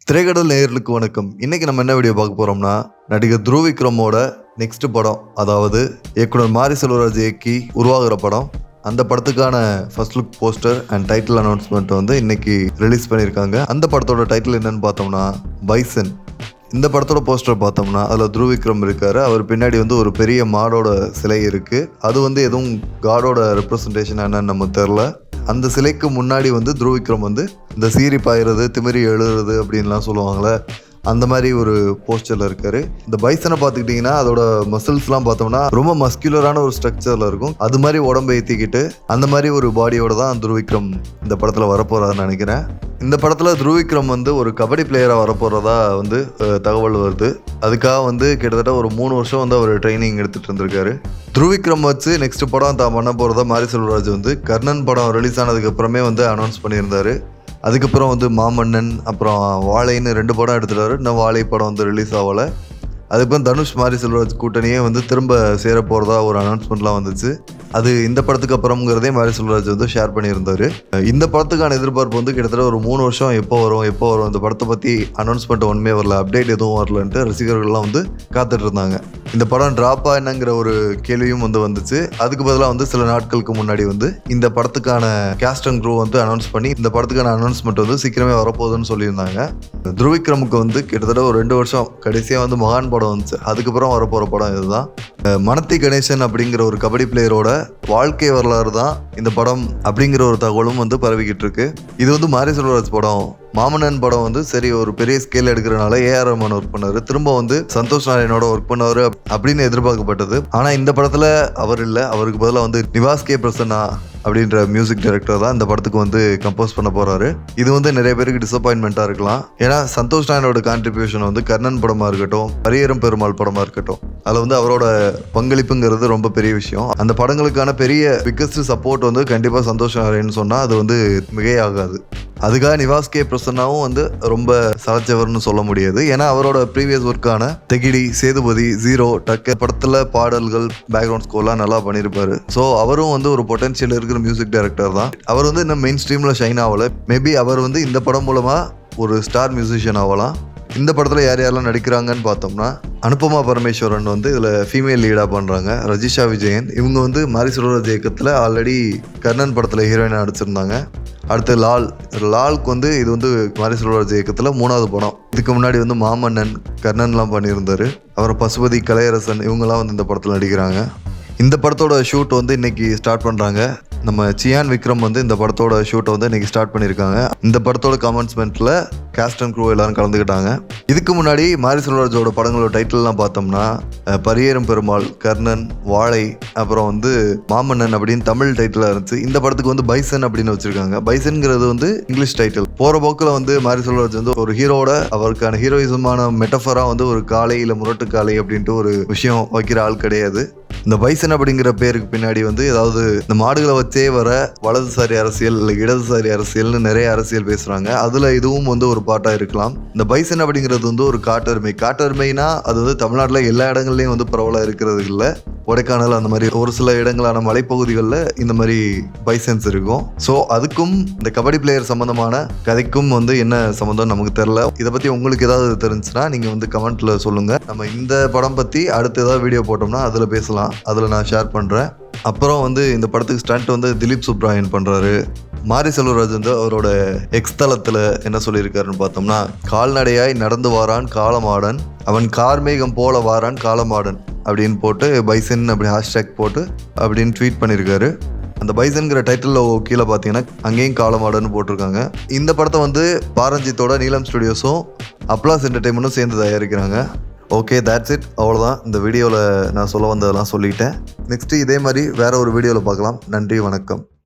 திரைக்கடல் நேயர்களுக்கு வணக்கம். இன்னைக்கு நம்ம என்ன வீடியோ பார்க்க போறோம்னா, நடிகர் துருவ் விக்ரமோட நெக்ஸ்ட் படம், அதாவது இயக்குனர் மாரி செல்வராஜ் இயக்கி உருவாகிற படம். அந்த படத்துக்கான first look poster and title announcement வந்து இன்னைக்கு ரிலீஸ் பண்ணியிருக்காங்க. அந்த படத்தோட டைட்டில் என்னன்னு பார்த்தோம்னா பைசன். இந்த படத்தோட போஸ்டர் பார்த்தோம்னா அதில் துருவ் விக்ரம் இருக்காரு. அவர் பின்னாடி வந்து ஒரு பெரிய மாடோட சிலை இருக்கு. அது வந்து எதுவும் காடோட ரெப்ரசன்டேஷன் என்னன்னு நமக்கு தெரில. அந்த சிலைக்கு முன்னாடி வந்து துருவ் விக்ரம் வந்து இந்த சீரி பாயிறது, திமிரி எழுதுறது அப்படின்லாம் சொல்லுவாங்களே, அந்த மாதிரி ஒரு போஸ்டரில் இருக்காரு. இந்த பைசனை பார்த்துக்கிட்டிங்கன்னா அதோட மசில்ஸ்லாம் பார்த்தோம்னா ரொம்ப மஸ்குலரான ஒரு ஸ்ட்ரக்சரில் இருக்கும். அது மாதிரி உடம்பை ஏற்றிக்கிட்டு அந்த மாதிரி ஒரு பாடியோட தான் துருவ் விக்ரம் இந்த படத்தில் வரப்போறாருன்னு நினைக்கிறேன். இந்த படத்தில் துருவ் விக்ரம் வந்து ஒரு கபடி பிளேயராக வரப்போகிறதா வந்து தகவல் வருது. அதுக்காக வந்து கிட்டத்தட்ட ஒரு 3 வருஷம் வந்து அவர் ட்ரைனிங் எடுத்துகிட்டு இருந்திருக்காரு. துருவ் விக்ரம் வச்சு நெக்ஸ்ட் படம் தான் பண்ண போகிறதா மாரி செல்வராஜ் வந்து கர்ணன் படம் ரிலீஸ் ஆனதுக்கு அப்புறமே வந்து அனௌன்ஸ் பண்ணியிருந்தாரு. அதுக்கப்புறம் வந்து மாமன்னன், அப்புறம் வாழைன்னு 2 படம் எடுத்துட்டாரு. இன்னும் வாழை படம் வந்து ரிலீஸ் ஆகலை. அதுக்கப்புறம் தனுஷ் மாரி செல்வராஜ் கூட்டணியே வந்து திரும்ப சேர போகிறதா ஒரு அனௌன்ஸ்மெண்ட்லாம் வந்துச்சு. அது இந்த படத்துக்கு அப்புறம்ங்கிறதே மாரி செல்வராஜ் வந்து ஷேர் பண்ணியிருந்தார். இந்த படத்துக்கான எதிர்பார்ப்பு வந்து கிட்டத்தட்ட ஒரு 3 வருஷம் எப்போ வரும் இந்த படத்தை பற்றி அனௌன்ஸ்மெண்ட் ஒன்றுமே வரல, அப்டேட் எதுவும் வரலன்ட்டு ரசிகர்கள்லாம் வந்து காத்துட்டு இருந்தாங்க. இந்த படம் ட்ராப்பா என்னங்கிற ஒரு கேள்வியும் வந்து வந்துச்சு. அதுக்கு பதிலாக வந்து சில நாட்களுக்கு முன்னாடி வந்து இந்த படத்துக்கான கேஸ்ட் அண்ட் க்ரூ வந்து அனௌன்ஸ் பண்ணி இந்த படத்துக்கான அனௌன்ஸ்மெண்ட் வந்து சீக்கிரமே வரப்போகுதுன்னு சொல்லியிருந்தாங்க. துருவ் விக்ரமுக்கு வந்து கிட்டத்தட்ட ஒரு 2 வருஷம் கடைசியாக வந்து மகான் படம் வந்துச்சு. அதுக்கப்புறம் வரப்போகிற படம் இதுதான். மனத்தி கணேசன் அப்படிங்கிற ஒரு கபடி பிளேயரோட வாழ்க்கை வரலாறு தான் இந்த படம் அப்படிங்கிற ஒரு தகவலும் வந்து பரவிக்கிட்டு இருக்கு. இது வந்து மாரி செல்வராஜ் படம். மாமன்னன் படம் வந்து சரி ஒரு பெரிய ஸ்கேல் எடுக்கிறனால ஏஆர் ரஹ்மான் ஒர்க் பண்ணாரு, திரும்ப வந்து சந்தோஷ் நாராயணோட ஒர்க் பண்ணாரு அப்படின்னு எதிர்பார்க்கப்பட்டது. ஆனா இந்த படத்துல அவர் இல்லை, அவருக்கு பதிலாக வந்து நிவாஸ் கே பிரசன்னா அப்படின்ற மியூசிக் டைரக்டர் தான் இந்த படத்துக்கு வந்து கம்போஸ் பண்ண போறாரு. இது வந்து நிறைய பேருக்கு டிசப்பாயின்மெண்ட்டாக இருக்கலாம். ஏன்னா சந்தோஷ் நாராயணோட கான்ட்ரிபியூஷன் வந்து கர்ணன் படமா இருக்கட்டும், பரியேறும் பெருமாள் படமா இருக்கட்டும், அதில் வந்து அவரோட பங்களிப்புங்கிறது ரொம்ப பெரிய விஷயம். அந்த படங்களுக்கான பெரிய பிக்கஸ்ட் சப்போர்ட் வந்து கண்டிப்பாக சந்தோஷ் நாராயணன் சொன்னால் அது வந்து மிகையாகாது. அதுக்காக நிவாஸ் கே பிரசன்னாவும் வந்து ரொம்ப சலைச்சவர்னு சொல்ல முடியாது. ஏன்னா அவரோட ப்ரீவியஸ் ஒர்க்கான தெகிடி, சேதுபதி, ஜீரோ, டக்க படத்தில் பாடல்கள், பேக்ரவுண்ட் ஸ்கோர்லாம் நல்லா பண்ணியிருப்பாரு. ஸோ அவரும் வந்து ஒரு பொட்டன்ஷியல் இருக்கிற மியூசிக் டைரக்டர் தான். அவர் வந்து இன்னும் மெயின் ஸ்ட்ரீமில் ஷைன் ஆகலை. மேபி அவர் வந்து இந்த படம் மூலமாக ஒரு ஸ்டார் மியூசிஷியன் ஆகலாம். இந்த படத்தில் யாரெல்லாம் நடிக்கிறாங்கன்னு பார்த்தோம்னா, அனுபமா பரமேஸ்வரன் வந்து இதில் ஃபீமேல் லீடாக பண்ணுறாங்க. ரஜிஷா விஜயன், இவங்க வந்து மாரி செல்வராஜ் இயக்கத்தில் ஆல்ரெடி கர்ணன் படத்தில் ஹீரோயினாக நடிச்சிருந்தாங்க. அடுத்து லால்க்கு வந்து இது வந்து மாரி செல்வராஜ் இயக்கத்தில் 3வது படம். இதுக்கு முன்னாடி வந்து மாமன்னன், கர்ணன்லாம் பண்ணியிருந்தார். அப்புறம் பசுபதி, கலையரசன் இவங்கெல்லாம் வந்து இந்த படத்தில் நடிக்கிறாங்க. இந்த படத்தோட ஷூட் வந்து இன்னைக்கு ஸ்டார்ட் பண்ணுறாங்க. நம்ம சியான் விக்ரம் வந்து இந்த படத்தோட ஷூட்டை வந்து இன்னைக்கு ஸ்டார்ட் பண்ணியிருக்காங்க. இந்த படத்தோட கமென்ஸ்மெண்ட்டில் கேஸ்ட் அண்ட் க்ரூ எல்லாரும் கலந்துக்கிட்டாங்க. இதுக்கு முன்னாடி மாரி செல்வராஜோட படங்களோட டைட்டில்லாம் பார்த்தோம்னா பரியேறும் பெருமாள், கர்ணன், வாழை, அப்புறம் வந்து மாமன்னன் அப்படின்னு தமிழ் டைட்டிலாக இருந்துச்சு. இந்த படத்துக்கு வந்து பைசன் அப்படின்னு வச்சிருக்காங்க. பைசன்கிறது வந்து இங்கிலீஷ் டைட்டில். போகிற போக்கில் வந்து மாரி செல்வராஜ் வந்து ஒரு ஹீரோட அவருக்கான ஹீரோயிசமான மெட்டஃபராக வந்து ஒரு காளை இல்லை முரட்டு காளை அப்படின்ட்டு ஒரு விஷயம் வைக்கிற ஆள் கிடையாது. இந்த பைசன் அப்படிங்கிற பேருக்கு பின்னாடி வந்து ஏதாவது இந்த மாடுகளை வச்சே வர வலதுசாரி அரசியல் இல்லை இடதுசாரி அரசியல்னு நிறைய அரசியல் பேசுறாங்க. அதுல இதுவும் வந்து ஒரு பாட்டா இருக்கலாம். இந்த பைசன் அப்படிங்கிறது வந்து ஒரு காட்டெருமைனா அது வந்து தமிழ்நாட்டுல எல்லா இடங்கள்லயும் வந்து பரவலா இருக்கிறது இல்லை. கொடைக்கானல் அந்த மாதிரி ஒரு சில இடங்களான மலைப்பகுதிகளில் இந்த மாதிரி பைசன்ஸ் இருக்கும். ஸோ அதுக்கும் இந்த கபடி பிளேயர் சம்பந்தமான கதைக்கும் வந்து என்ன சம்மந்தம் நமக்கு தெரியல. இதை பற்றி உங்களுக்கு ஏதாவது தெரிஞ்சுன்னா நீங்கள் வந்து கமெண்ட்டில் சொல்லுங்கள். நம்ம இந்த படம் பற்றி அடுத்து ஏதாவது வீடியோ போட்டோம்னா அதில் பேசலாம். அதில் நான் ஷேர் பண்ணுறேன். அப்புறம் வந்து இந்த படத்துக்கு ஸ்டண்ட் வந்து திலீப் சுப்ராயன் பண்ணுறாரு. மாரி செல்வராஜ் வந்து அவரோட எக்ஸ் தளத்தில் என்ன சொல்லியிருக்காருன்னு பார்த்தோம்னா, கால்நடையாய் நடந்து வாரான் காலமாடன், அவன் கார்மேகம் போல வாரான் காலமாடன் அப்படின்னு போட்டு பைசன் அப்படி ஹேஷ்டேக் போட்டு அப்படின்னு ட்வீட் பண்ணியிருக்காரு. அந்த பைசன்கிற டைட்டிலில் கீழே பார்த்தீங்கன்னா அங்கேயும் காலமாடன்னு போட்டிருக்காங்க. இந்த படத்தை வந்து பாரஞ்சித்தோட நீலம் ஸ்டுடியோஸும் அப்ளாஸ் என்டர்டைன்மெண்ட்டும் சேர்ந்து தயாரிக்கிறாங்க. Okay, that's it. அவ்வளோதான். இந்த வீடியோவில் நான் சொல்ல வந்ததெல்லாம் சொல்லிட்டேன். நெக்ஸ்ட்டு இதே மாதிரி வேற ஒரு வீடியோவில் பார்க்கலாம். நன்றி, வணக்கம்.